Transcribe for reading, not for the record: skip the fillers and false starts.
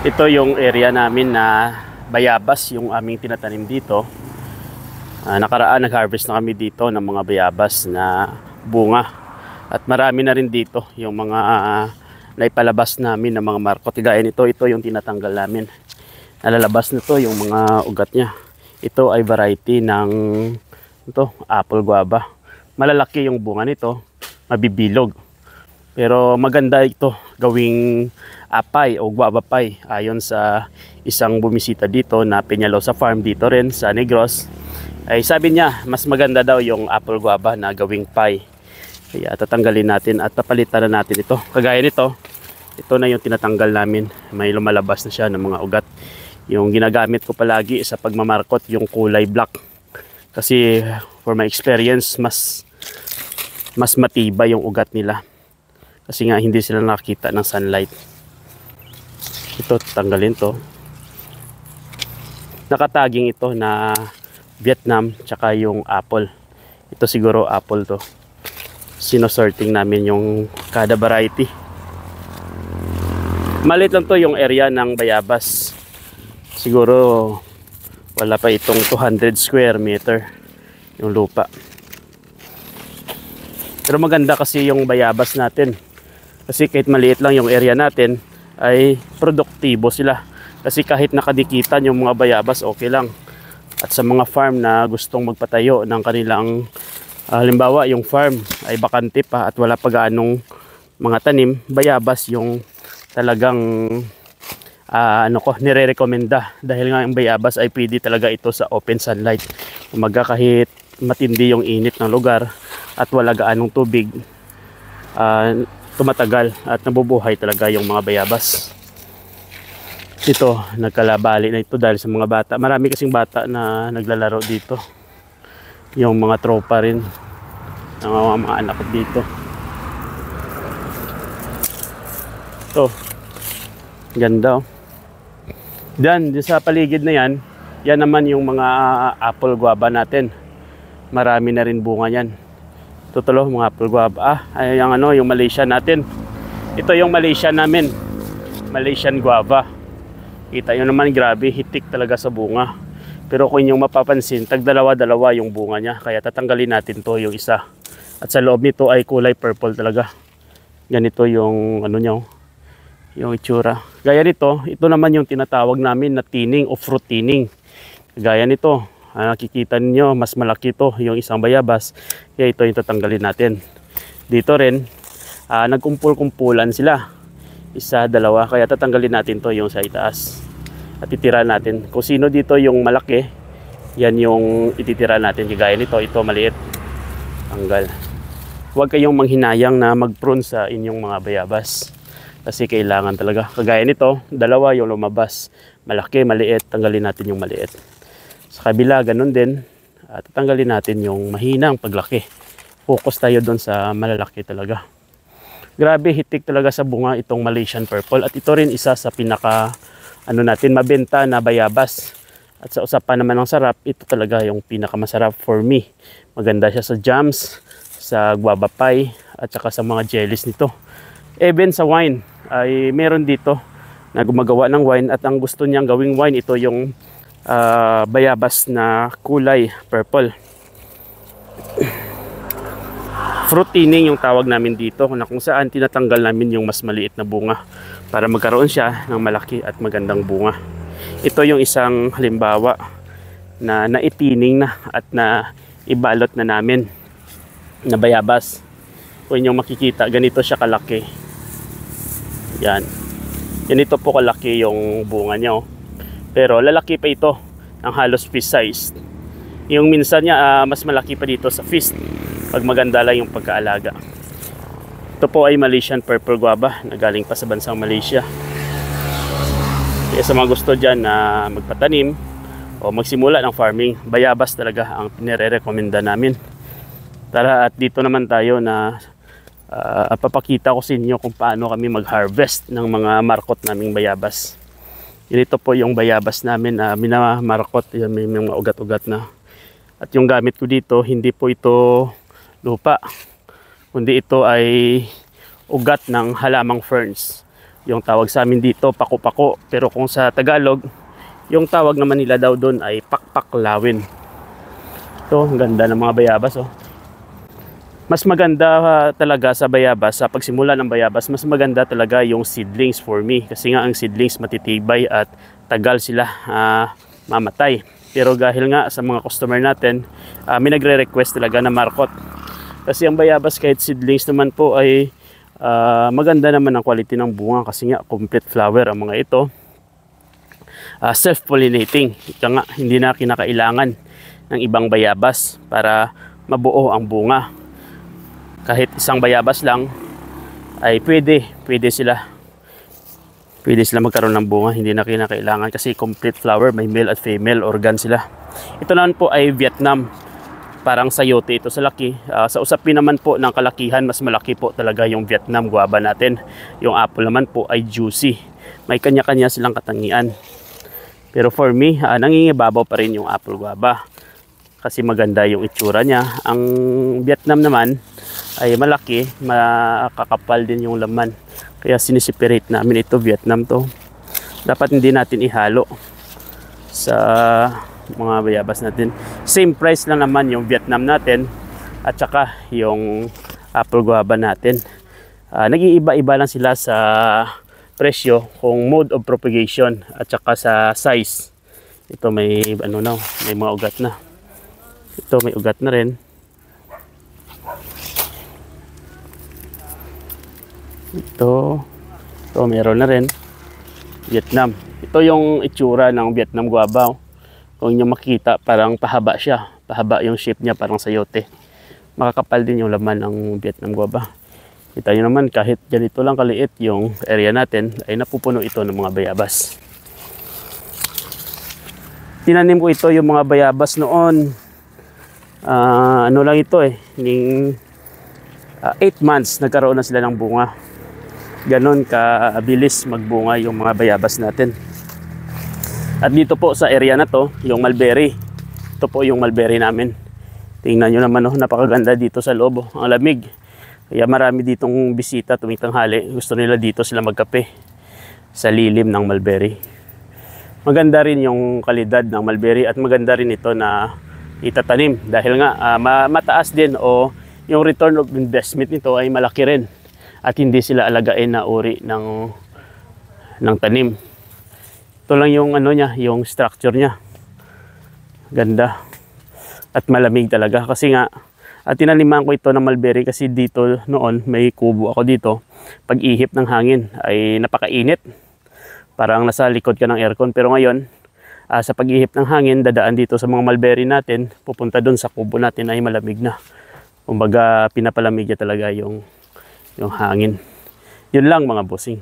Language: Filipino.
Ito yung area namin na bayabas yung aming tinatanim dito. Nakaraan nag-harvest na kami dito ng mga bayabas na bunga. At marami na rin dito yung mga naipalabas namin ng mga markot. Gaya nito, ito yung tinatanggal namin. Nalalabas na to yung mga ugat niya. Ito ay variety ng apple guava. Malalaki yung bunga nito, mabibilog. Pero maganda ito gawing apay o guava pie ayon sa isang bumisita dito na Peñalosa Farm dito rin sa Negros. Ay sabi niya mas maganda daw yung apple guava na gawing pie. Kaya tatanggalin natin at papalitan na natin ito. Kagaya nito, ito na yung tinatanggal namin. May lumalabas na siya ng mga ugat. Yung ginagamit ko palagi sa pagmamarkot yung kulay black. Kasi for my experience mas matibay yung ugat nila. Kasi nga hindi sila nakakita ng sunlight. Ito, tanggalin to. Nakataging ito na Vietnam tsaka yung apple. Ito siguro apple to. Sinosorting namin yung kada variety. Maliit lang to yung area ng bayabas. Siguro wala pa itong 200 square meter yung lupa. Pero maganda kasi yung bayabas natin. Kasi kahit maliit lang yung area natin, ay produktibo sila. Kasi kahit nakadikitan yung mga bayabas, okay lang. At sa mga farm na gustong magpatayo ng kanilang, halimbawa yung farm ay bakante pa at wala pa gaanong mga tanim, bayabas yung talagang nire-recommenda. Dahil nga yung bayabas ay pwede talaga ito sa open sunlight. Umaga kahit matindi yung init ng lugar at wala gaanong tubig, tumatagal at nabubuhay talaga yung mga bayabas. Ito, nagkalabali na ito dahil sa mga bata. Marami kasing bata na naglalaro dito. Yung mga tropa rin ng mga anak dito. Ito, ganda oh. Diyan sa paligid na yan, yan naman yung mga apple guava natin. Marami na rin bunga yan. Tutulo mga apple guava. Ay yung Malaysian natin. Ito yung Malaysian namin. Malaysian guava. Kita nyo naman, grabe, hitik talaga sa bunga. Pero kung yung mapapansin, tagdalawa-dalawa yung bunga niya. Kaya tatanggalin natin to yung isa. At sa loob nito ay kulay purple talaga. Ganito yung yung itsura. Gaya nito, ito naman yung tinatawag namin na tining o fruit tining. Gaya nito. Nakikita niyo mas malaki to yung isang bayabas, kaya ito yung tatanggalin natin. Dito rin nagkumpul-kumpulan sila, isa, dalawa, kaya tatanggalin natin to yung sa itaas at itira natin. Kung sino dito yung malaki, yan yung ititira natin. Kagaya nito, ito maliit, tanggal. Huwag kayong manghinayang na mag-prune sa inyong mga bayabas kasi kailangan talaga. Kagaya nito, dalawa yung lumabas, malaki, maliit, tanggalin natin yung maliit. Sa kabila, ganun din. At tatanggalin natin yung mahinang paglaki. Focus tayo doon sa malalaki talaga. Grabe, hitik talaga sa bunga itong Malaysian purple. At ito rin isa sa pinaka mabenta na bayabas. At sa usapan naman ng sarap, ito talaga yung pinaka masarap for me. Maganda siya sa jams, sa guava pie, at saka sa mga jellies nito. Even sa wine, ay meron dito na gumagawa ng wine. At ang gusto niyang gawing wine, ito yung bayabas na kulay purple. Fruit tining yung tawag namin dito, na kung saan tinatanggal namin yung mas maliit na bunga para magkaroon siya ng malaki at magandang bunga. Ito yung isang halimbawa na naitining na at na ibalot na namin na bayabas. Kung inyong makikita, ganito siya kalaki. Yan. Ganito po kalaki yung bunga niya oh. Pero lalaki pa ito ng halos fist size. Yung minsan niya mas malaki pa dito sa fist pag maganda lang yung pagkaalaga. Ito po ay Malaysian purple guava na galing pa sa bansang Malaysia. Kaya sa mga gusto dyan na magpatanim o magsimula ng farming, bayabas talaga ang pinire-recommenda namin. Tara at dito naman tayo na papakita ko sa inyo kung paano kami mag-harvest ng mga markot naming bayabas. Ito po yung bayabas namin na minamarkot, may mga ugat-ugat na. At yung gamit ko dito, hindi po ito lupa, kundi ito ay ugat ng halamang ferns Yung tawag sa amin dito, pako-pako. Pero kung sa Tagalog, yung tawag naman nila daw doon ay pakpaklawin. Ito, ang ganda ng mga bayabas, oh. Mas maganda talaga sa bayabas, sa pagsimula ng bayabas, mas maganda talaga yung seedlings for me. Kasi nga ang seedlings matitibay at tagal sila mamatay. Pero dahil nga sa mga customer natin, may nagre-request talaga na markot. Kasi ang bayabas kahit seedlings naman po ay maganda naman ang quality ng bunga. Kasi nga complete flower ang mga ito. Self-pollinating. Ika nga, hindi na kinakailangan ng ibang bayabas para mabuo ang bunga. Kahit isang bayabas lang ay pwede sila magkaroon ng bunga, hindi na kinakailangan kasi complete flower, may male at female organ sila. Ito naman po ay Vietnam, parang sayote ito sa laki. Sa usapin naman po ng kalakihan, mas malaki po talaga yung Vietnam guava natin. Yung apple naman po ay juicy, may kanya-kanya silang katangian. Pero for me, nangingibabaw pa rin yung apple guava kasi maganda yung itsura niya. Ang Vietnam naman ay malaki, makakapal din yung laman. Kaya sinisiperate namin ito, Vietnam to. Dapat hindi natin ihalo sa mga bayabas natin. Same price lang naman yung Vietnam natin at saka yung apple guava natin. Nag-iiba-iba lang sila sa presyo kung mode of propagation at saka sa size. Ito may may mga ugat na. Ito may ugat na rin. Ito meron na rin. Vietnam. Ito yung itsura ng Vietnam guava. Kung inyo makita, parang pahaba siya. Pahaba yung shape niya, parang sayote. Makakapal din yung laman ng Vietnam guava. Kita nyo naman, kahit ganito lang kaliit yung area natin, ay napupuno ito ng mga bayabas. Tinanim ko ito yung mga bayabas noon. Ano lang ito 8 months nagkaroon na sila ng bunga. Ganon kabilis magbunga yung mga bayabas natin. At dito po sa area na to, yung mulberry. Ito po yung mulberry namin. Tingnan nyo naman, napakaganda dito sa loob. Ang lamig. Kaya marami ditong bisita tuwing tanghali. Gusto nila dito sila magkape sa lilim ng mulberry. Maganda rin yung kalidad ng mulberry at maganda rin ito na itatanim. Dahil nga mataas din o yung return of investment nito ay malaki rin. At hindi sila alagain na uri ng tanim. Ito lang yung yung structure niya. Ganda. At malamig talaga kasi nga tinaniman ko ito ng mulberry kasi dito noon may kubo ako dito. Pag ihip ng hangin ay napakainit. Parang nasa likod ka ng aircon. Pero ngayon, sa pag-ihip ng hangin, dadaan dito sa mga mulberry natin, pupunta doon sa kubo natin ay malamig na. Kumbaga pinapalamig niya talaga yung hangin. Yun lang mga bossing.